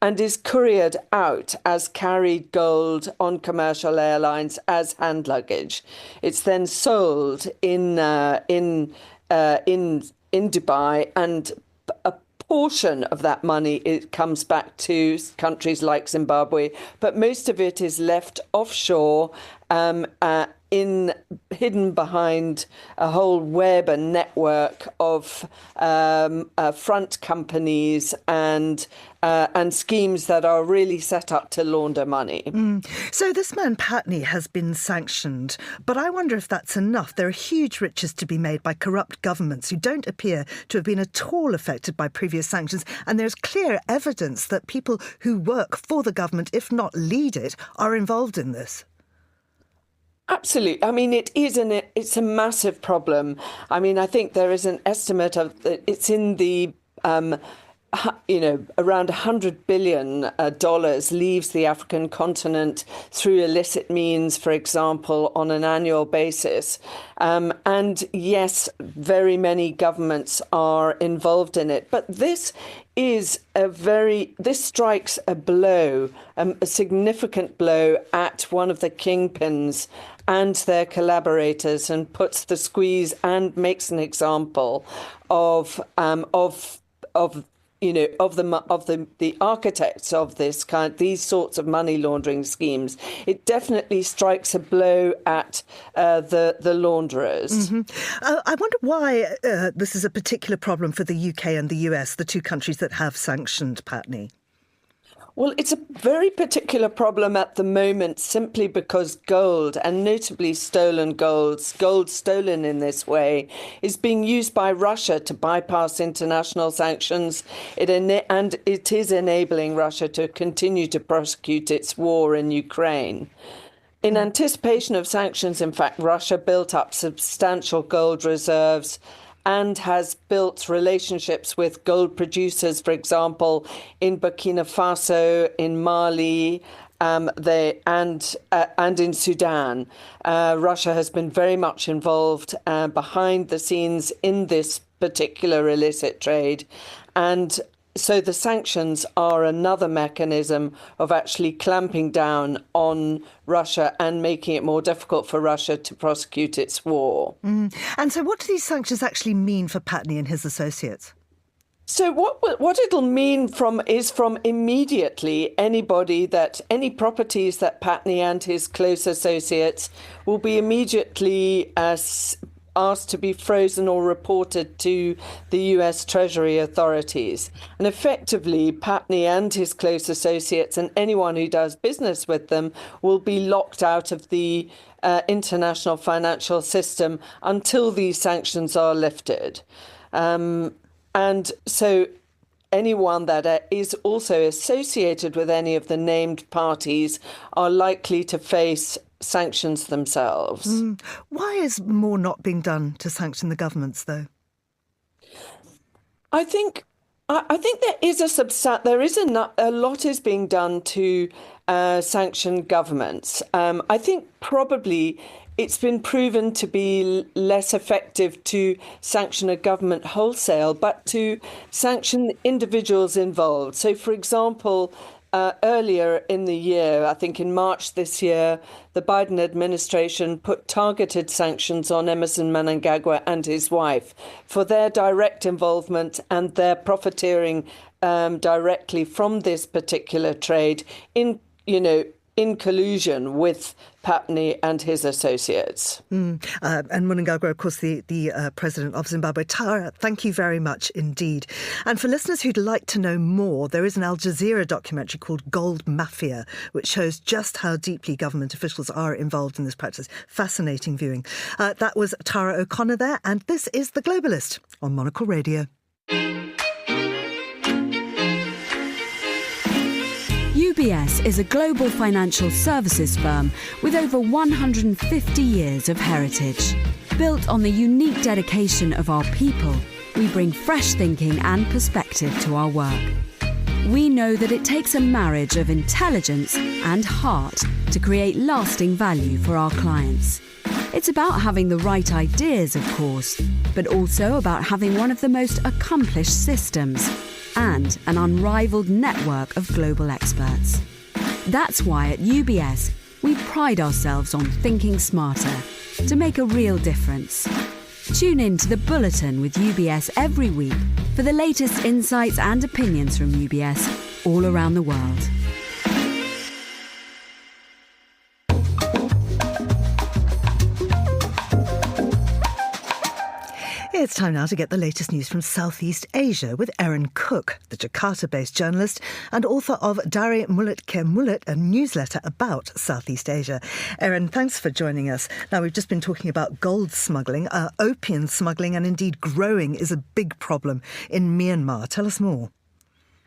and is couriered out as carried gold on commercial airlines as hand luggage. It's then sold in Dubai, and a portion of that money comes back to countries like Zimbabwe, but most of it is left offshore, hidden behind a whole web and network of front companies and schemes that are really set up to launder money. So this man Patney has been sanctioned, but I wonder if that's enough. There are huge riches to be made by corrupt governments who don't appear to have been at all affected by previous sanctions, and there's clear evidence that people who work for the government, if not lead it, are involved in this. Absolutely. I mean, it's a massive problem. I mean, I think there is an estimate of it's in the around $100 billion leaves the African continent through illicit means, for example, on an annual basis. And yes, very many governments are involved in it. But this strikes a blow, a significant blow at one of the kingpins and their collaborators, and puts the squeeze and makes an example of the architects of these sorts of money laundering schemes. It definitely strikes a blow at the launderers. Mm-hmm. I wonder why this is a particular problem for the UK and the US, the two countries that have sanctioned Patney. Well, it's a very particular problem at the moment, simply because gold, and notably stolen gold stolen in this way, is being used by Russia to bypass international sanctions. And it is enabling Russia to continue to prosecute its war in Ukraine. In anticipation of sanctions, in fact, Russia built up substantial gold reserves and has built relationships with gold producers, for example, in Burkina Faso, in Mali, and in Sudan. Russia has been very much involved behind the scenes in this particular illicit trade. And so the sanctions are another mechanism of actually clamping down on Russia and making it more difficult for Russia to prosecute its war. And so what do these sanctions actually mean for Patney and his associates? So what it'll mean from immediately any properties that Patney and his close associates will be immediately asked to be frozen or reported to the US Treasury authorities. And effectively, Patney and his close associates and anyone who does business with them will be locked out of the international financial system until these sanctions are lifted. And so anyone that is also associated with any of the named parties are likely to face sanctions themselves. Why is more not being done to sanction the governments, though? I think there is a lot is being done to sanction governments. I think probably it's been proven to be less effective to sanction a government wholesale, but to sanction individuals involved. So, for example, earlier in the year, I think in March this year, the Biden administration put targeted sanctions on Emerson Mnangagwa and his wife for their direct involvement and their profiteering directly from this particular trade in collusion with Papni and his associates. And Mnangagwa, of course, the president of Zimbabwe. Tara, thank you very much indeed. And for listeners who'd like to know more, there is an Al Jazeera documentary called Gold Mafia, which shows just how deeply government officials are involved in this practice. Fascinating viewing. That was Tara O'Connor there, and this is The Globalist on Monocle Radio. UBS is a global financial services firm with over 150 years of heritage. Built on the unique dedication of our people, we bring fresh thinking and perspective to our work. We know that it takes a marriage of intelligence and heart to create lasting value for our clients. It's about having the right ideas, of course, but also about having one of the most accomplished systems and an unrivaled network of global experts. That's why at UBS, we pride ourselves on thinking smarter to make a real difference. Tune in to The Bulletin with UBS every week for the latest insights and opinions from UBS all around the world. It's time now to get the latest news from Southeast Asia with Erin Cook, the Jakarta-based journalist and author of Dari Mulut ke Mulut, a newsletter about Southeast Asia. Erin, thanks for joining us. Now, we've just been talking about gold smuggling. Opium smuggling and indeed growing is a big problem in Myanmar. Tell us more.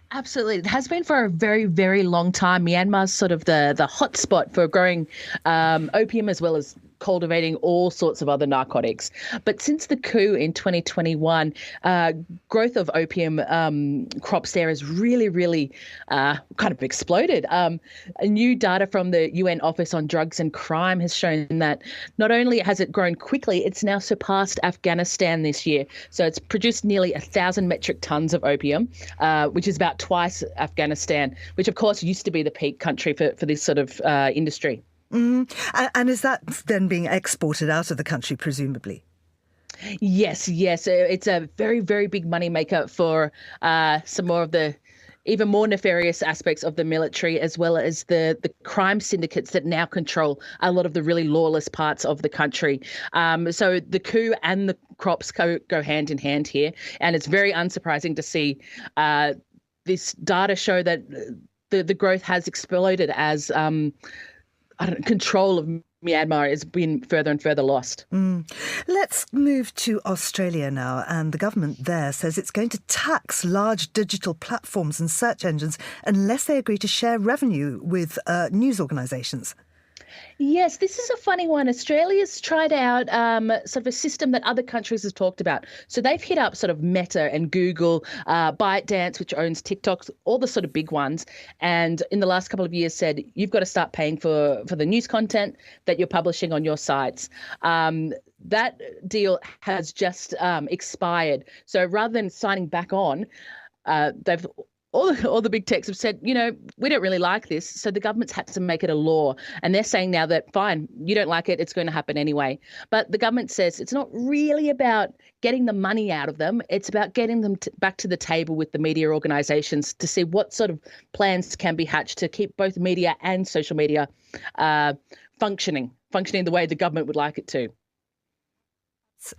Absolutely. It has been for a very, very long time. Myanmar's sort of the hotspot for growing opium as well as cultivating all sorts of other narcotics. But since the coup in 2021, growth of opium crops there has really kind of exploded. New data from the UN Office on Drugs and Crime has shown that not only has it grown quickly, it's now surpassed Afghanistan this year. So it's produced nearly 1,000 metric tons of opium, which is about twice Afghanistan, which of course used to be the peak country for this sort of industry. And is that then being exported out of the country, presumably? Yes. It's a very, very big moneymaker for some more of the even more nefarious aspects of the military, as well as the crime syndicates that now control a lot of the really lawless parts of the country. So the coup and the crops go hand in hand here. And it's very unsurprising to see this data show that the growth has exploded as control of Myanmar has been further and further lost. Let's move to Australia now, and the government there says it's going to tax large digital platforms and search engines unless they agree to share revenue with news organisations. Yes, this is a funny one. Australia's tried out sort of a system that other countries have talked about. So they've hit up sort of Meta and Google, ByteDance, which owns TikTok, all the sort of big ones. And in the last couple of years said, you've got to start paying for the news content that you're publishing on your sites. That deal has just expired. So rather than signing back on, they've all the big techs have said, we don't really like this. So the government's had to make it a law. And they're saying now that, fine, you don't like it, it's going to happen anyway. But the government says it's not really about getting the money out of them. It's about getting them back to the table with the media organisations to see what sort of plans can be hatched to keep both media and social media functioning the way the government would like it to.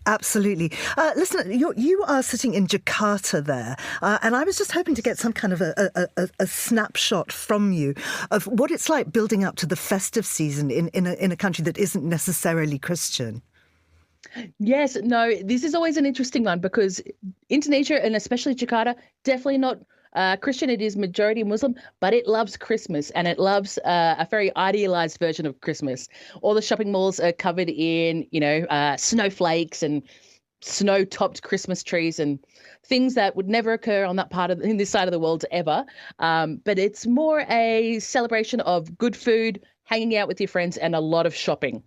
Absolutely. Listen, you are sitting in Jakarta there, and I was just hoping to get some kind of a snapshot from you of what it's like building up to the festive season in a country that isn't necessarily Christian. Yes, no, this is always an interesting one because Indonesia and especially Jakarta, definitely not Christian. It is majority Muslim, but it loves Christmas and it loves a very idealized version of Christmas. All the shopping malls are covered in, snowflakes and snow-topped Christmas trees and things that would never occur on in this side of the world ever. But it's more a celebration of good food, hanging out with your friends, and a lot of shopping.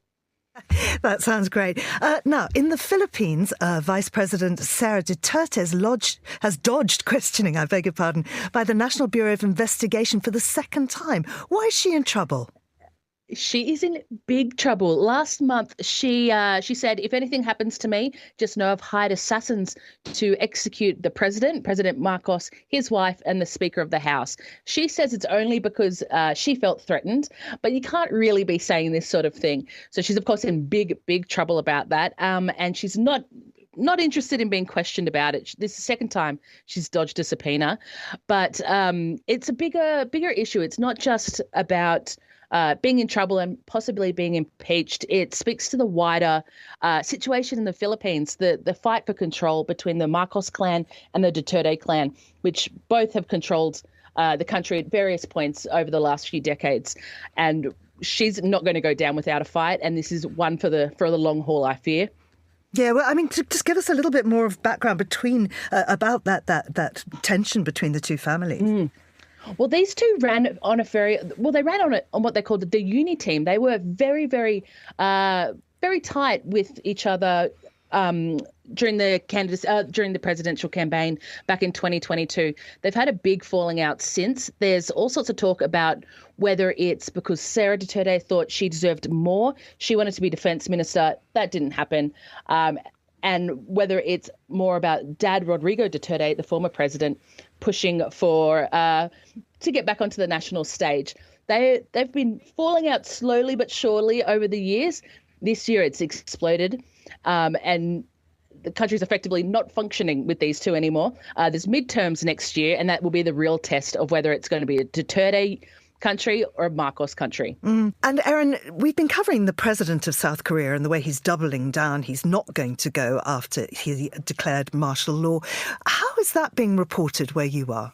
That sounds great. Now, in the Philippines, Vice President Sara Duterte has dodged questioning, by the National Bureau of Investigation for the second time. Why is she in trouble? She is in big trouble. Last month, she said, if anything happens to me, just know I've hired assassins to execute the President Marcos, his wife, and the Speaker of the House. She says it's only because she felt threatened, but you can't really be saying this sort of thing. So she's, of course, in big trouble about that. And she's not interested in being questioned about it. This is the second time she's dodged a subpoena. But it's a bigger issue. It's not just about being in trouble and possibly being impeached. It speaks to the wider situation in the Philippines, the fight for control between the Marcos clan and the Duterte clan, which both have controlled the country at various points over the last few decades. And she's not going to go down without a fight. And this is one for the long haul, I fear. Yeah, well, I mean, just give us a little bit more of background about that tension between the two families. Well, these two ran on on what they called the uni team. They were very, very, very tight with each other during the presidential campaign back in 2022. They've had a big falling out since. There's all sorts of talk about whether it's because Sara Duterte thought she deserved more. She wanted to be defense minister. That didn't happen. And whether it's more about Dad Rodrigo Duterte, the former president, pushing for to get back onto the national stage. They've been falling out slowly but surely over the years. This year it's exploded, and the country's effectively not functioning with these two anymore. There's midterms next year, and that will be the real test of whether it's going to be a Duterte country or a Marcos country. And Erin, we've been covering the president of South Korea and the way he's doubling down. He's not going to go after he declared martial law. How is that being reported where you are?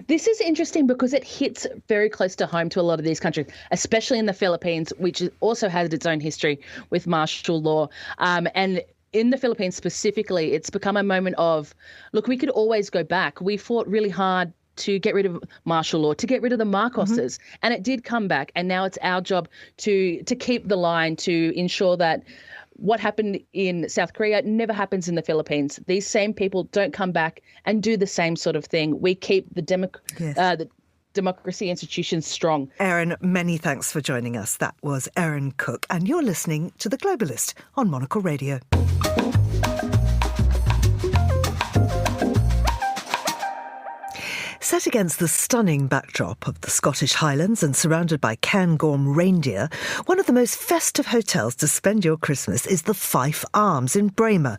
This is interesting because it hits very close to home to a lot of these countries, especially in the Philippines, which also has its own history with martial law. And in the Philippines specifically, it's become a moment of, look, we could always go back. We fought really hard to get rid of martial law, to get rid of the Marcoses, and it did come back. And now it's our job to keep the line, to ensure that what happened in South Korea never happens in the Philippines. These same people don't come back and do the same sort of thing. We keep the democracy institutions strong. Erin, many thanks for joining us. That was Erin Cook, and you're listening to The Globalist on Monocle Radio. Set against the stunning backdrop of the Scottish Highlands and surrounded by Cairngorm reindeer, one of the most festive hotels to spend your Christmas is the Fife Arms in Braemar.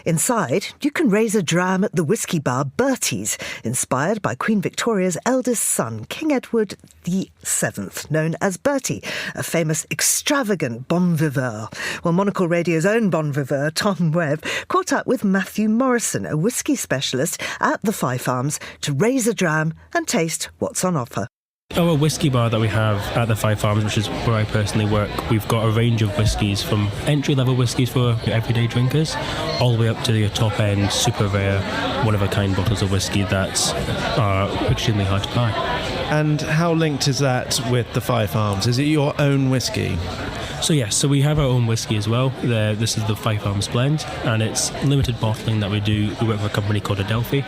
Inside, you can raise a dram at the whisky bar Bertie's, inspired by Queen Victoria's eldest son, King Edward VII, known as Bertie, a famous extravagant bon viveur. Well, Monocle Radio's own bon viveur, Tom Webb, caught up with Matthew Morrison, a whisky specialist at the Fife Arms, to raise a dram and taste what's on offer. Our whisky bar that we have at the Fife Arms, which is where I personally work, we've got a range of whiskies from entry-level whiskies for everyday drinkers all the way up to your top-end, super rare, one-of-a-kind bottles of whiskey that are extremely hard to buy. And how linked is that with the Fife Arms? Is it your own whisky? So yes, so we have our own whisky as well. This is the Fife Arms blend, and it's limited bottling that we do. We work with a company called Adelphi,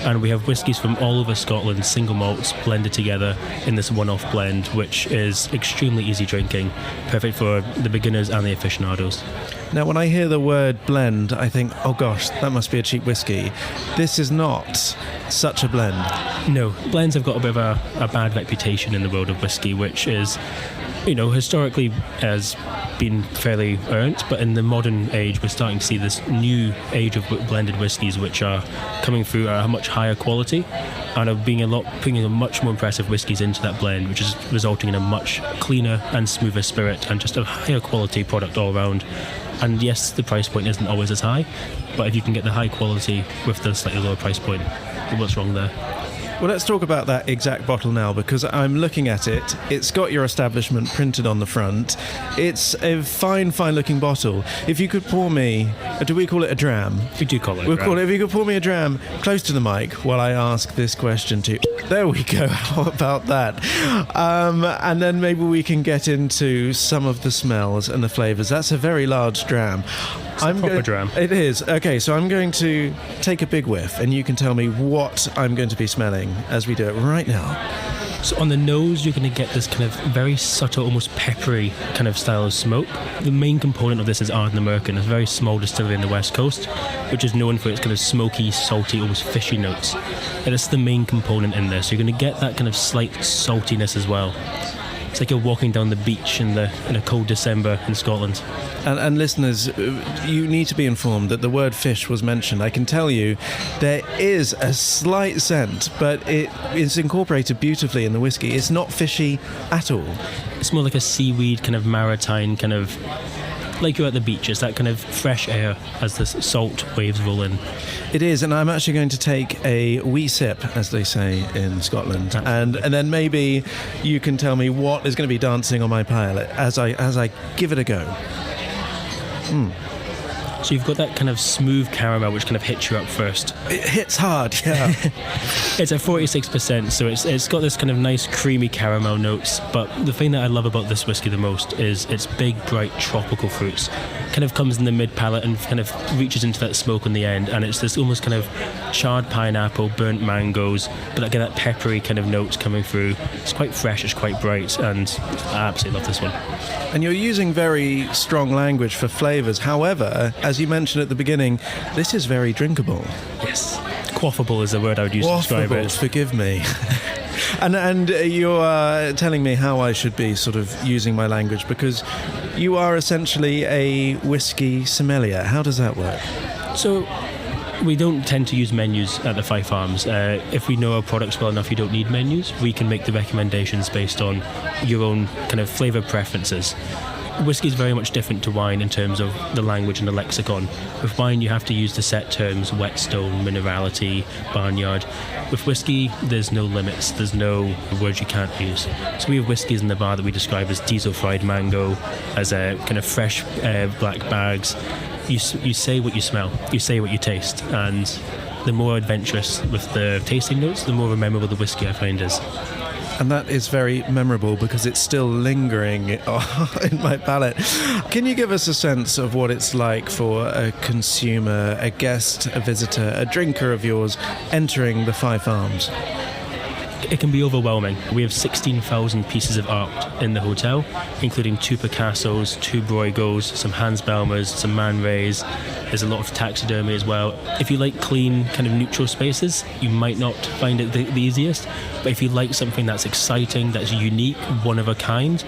and we have whiskies from all over Scotland, single malts, blended together in this one-off blend, which is extremely easy drinking, perfect for the beginners and the aficionados. Now, when I hear the word blend, I think, oh gosh, that must be a cheap whiskey. This is not such a blend. No, blends have got a bit of a bad reputation in the world of whiskey, which is, historically has been fairly earned, but in the modern age, we're starting to see this new age of blended whiskies, which are coming through at a much higher quality and are putting a much more impressive whiskies into that blend, which is resulting in a much cleaner and smoother spirit and just a higher quality product all around. And yes, the price point isn't always as high, but if you can get the high quality with the slightly lower price point, what's wrong there? Well, let's talk about that exact bottle now, because I'm looking at it. It's got your establishment printed on the front. It's a fine looking bottle. If you could pour me, do we call it a dram? We do call it a dram. If you could pour me a dram close to the mic while I ask this question to There we go. How about that? And then maybe we can get into some of the smells and the flavours. That's a very large dram. It's a proper dram. It is. Okay, so I'm going to take a big whiff and you can tell me what I'm going to be smelling as we do it right now. So on the nose, you're going to get this kind of very subtle, almost peppery kind of style of smoke. The main component of this is Ardent American, a very small distillery in the West Coast, which is known for its kind of smoky, salty, almost fishy notes. And it's the main component in this. So you're going to get that kind of slight saltiness as well. It's like you're walking down the beach in a cold December in Scotland. And listeners, you need to be informed that the word fish was mentioned. I can tell you there is a slight scent, but it is incorporated beautifully in the whiskey. It's not fishy at all. It's more like a seaweed, kind of maritime, kind of like you're at the beach. It's that kind of fresh air as the salt waves roll in. It is, and I'm actually going to take a wee sip, as they say in Scotland, and then maybe you can tell me what is going to be dancing on my palate as I give it a go. So you've got that kind of smooth caramel which kind of hits you up first. It hits hard, yeah. It's at 46%, so it's got this kind of nice creamy caramel notes, but the thing that I love about this whiskey the most is its big, bright tropical fruits. Kind of comes in the mid-palate and kind of reaches into that smoke on the end, and it's this almost kind of charred pineapple, burnt mangoes, but again that peppery kind of notes coming through. It's quite fresh, it's quite bright, and I absolutely love this one. And you're using very strong language for flavours. However, as you mentioned at the beginning, this is very drinkable. Yes. Quaffable is the word I would use to describe it. Forgive me. And you're telling me how I should be sort of using my language, because you are essentially a whiskey sommelier. How does that work? So we don't tend to use menus at the Fife Arms. If we know our products well enough, you don't need menus. We can make the recommendations based on your own kind of flavour preferences. Whiskey is very much different to wine in terms of the language and the lexicon. With wine, you have to use the set terms: whetstone, minerality, barnyard. With whiskey, there's no limits. There's no words you can't use. So we have whiskies in the bar that we describe as diesel fried mango, as a kind of fresh black bags. You say what you smell, you say what you taste, and the more adventurous with the tasting notes, the more memorable the whiskey I find is. And that is very memorable because it's still lingering in my palate. Can you give us a sense of what it's like for a consumer, a guest, a visitor, a drinker of yours entering the Fife Arms? It can be overwhelming. We have 16,000 pieces of art in the hotel, including 2 Picassos, 2 Bruegels, some Hans Bellmers, some Man Rays. There's a lot of taxidermy as well. If you like clean, kind of neutral spaces, you might not find it the easiest. But if you like something that's exciting, that's unique, one of a kind,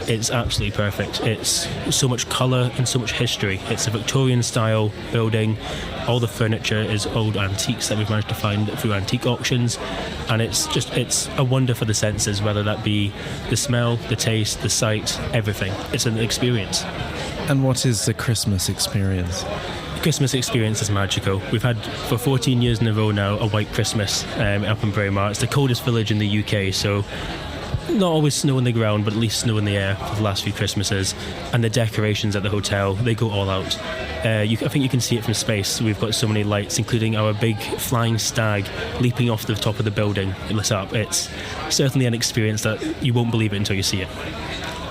it's absolutely perfect. It's so much colour and so much history. It's a Victorian-style building. All the furniture is old antiques that we've managed to find through antique auctions. And it's a wonder for the senses, whether that be the smell, the taste, the sight, everything. It's an experience. And what is the Christmas experience? The Christmas experience is magical. We've had for 14 years in a row now a white Christmas up in Braemar. It's the coldest village in the UK, so not always snow on the ground, but at least snow in the air for the last few Christmases. And the decorations at the hotel, they go all out. I think you can see it from space. We've got so many lights, including our big flying stag leaping off the top of the building lit up. It's certainly an experience that you won't believe it until you see it.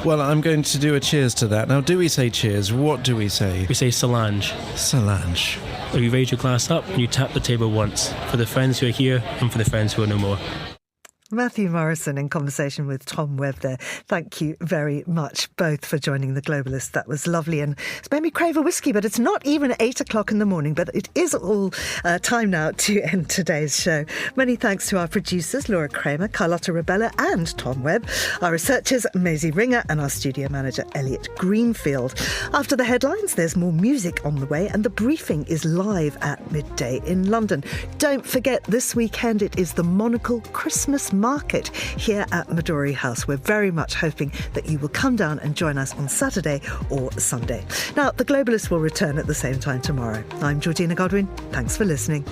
Well, I'm going to do a cheers to that. Now, do we say cheers? What do we say? We say Solange. Solange. So you raise your glass up and you tap the table once, for the friends who are here and for the friends who are no more. Matthew Morrison in conversation with Tom Webb there. Thank you very much both for joining the Globalists. That was lovely and it's made me crave a whiskey, but it's not even 8 o'clock in the morning, but it is all time now to end today's show. Many thanks to our producers, Laura Kramer, Carlotta Rebella and Tom Webb, our researchers, Maisie Ringer, and our studio manager, Elliot Greenfield. After the headlines, there's more music on the way and the briefing is live at midday in London. Don't forget, this weekend it is the Monocle Christmas Market here at Midori House. We're very much hoping that you will come down and join us on Saturday or Sunday. Now, the Globalists will return at the same time tomorrow. I'm Georgina Godwin. Thanks for listening.